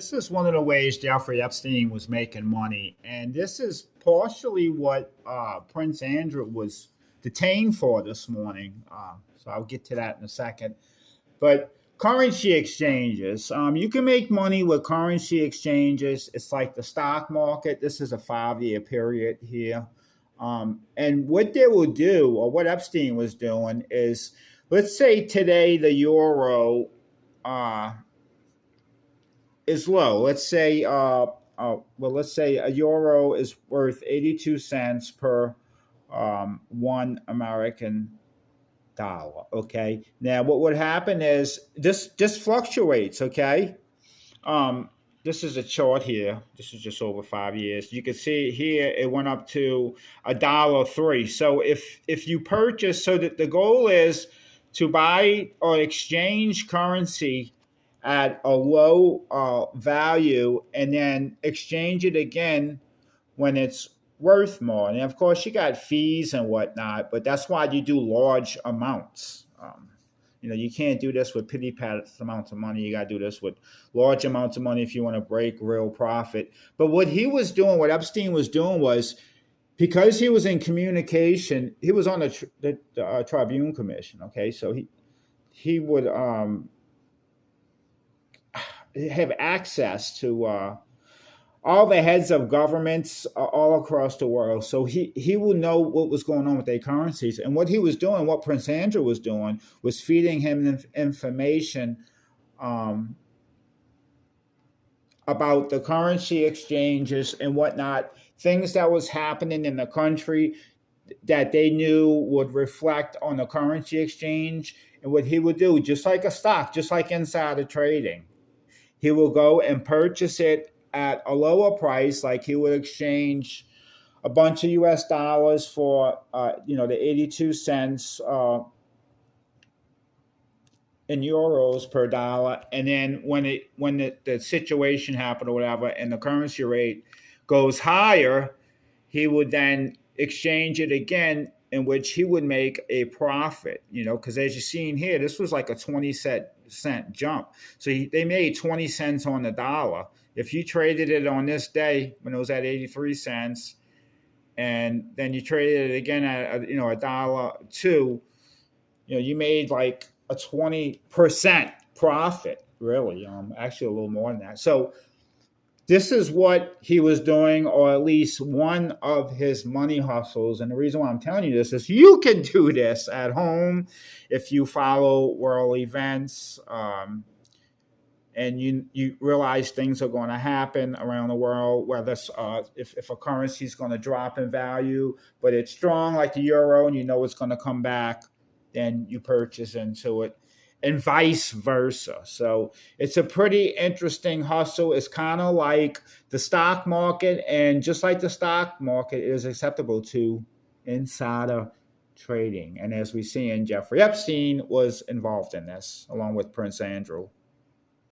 This is one of the ways Jeffrey Epstein was making money, and this is partially what Prince Andrew was detained for this morning. So I'll get to that in a second. But currency exchanges, you can make money with currency exchanges. It's like the stock market. This is a 5 year period here. And what they will do, or what Epstein was doing, is let's say today the euro uh, is low. Let's say a euro is worth 82 cents per 1 American dollar. Okay. Now, what would happen is this just fluctuates. Okay. Um, this is a chart here. This is just over 5 years. You can see here it went up to $1.03. So if you purchase, so that the goal is to buy or exchange currency at a low value and then exchange it again when it's worth more. And of course, you got fees and whatnot, but that's why you do large amounts. You can't do this with pity pat amounts of money. You got to do this with large amounts of money if you want to break real profit. But what he was doing, what Epstein was doing, was because he was in communication, he was on the Tribune Commission. Okay, so he would have access to all the heads of governments all across the world. So he will know what was going on with their currencies. And what he was doing, what Prince Andrew was doing, was feeding him information about the currency exchanges and whatnot, things that was happening in the country that they knew would reflect on the currency exchange. And what he would do, just like a stock, just like insider trading, he will go and purchase it at a lower price, like he would exchange a bunch of US dollars for, the 82 cents in euros per dollar. And then when the situation happened or whatever, and the currency rate goes higher, he would then exchange it again, in which he would make a profit, because as you're seeing here, this was like a 20 cent jump. So they made 20 cents on the dollar. If you traded it on this day when it was at 83 cents, and then you traded it again at $1.02, you made like a 20% profit, really. Actually a little more than that. So this is what he was doing, or at least one of his money hustles. And the reason why I'm telling you this is you can do this at home if you follow world events. And you realize things are going to happen around the world, whether if a currency is going to drop in value, but it's strong like the euro and you know it's going to come back, then you purchase into it, and vice versa. So it's a pretty interesting hustle. It's kind of like the stock market, and just like the stock market, it is acceptable to insider trading. And as we see, Jeffrey Epstein was involved in this, along with Prince Andrew.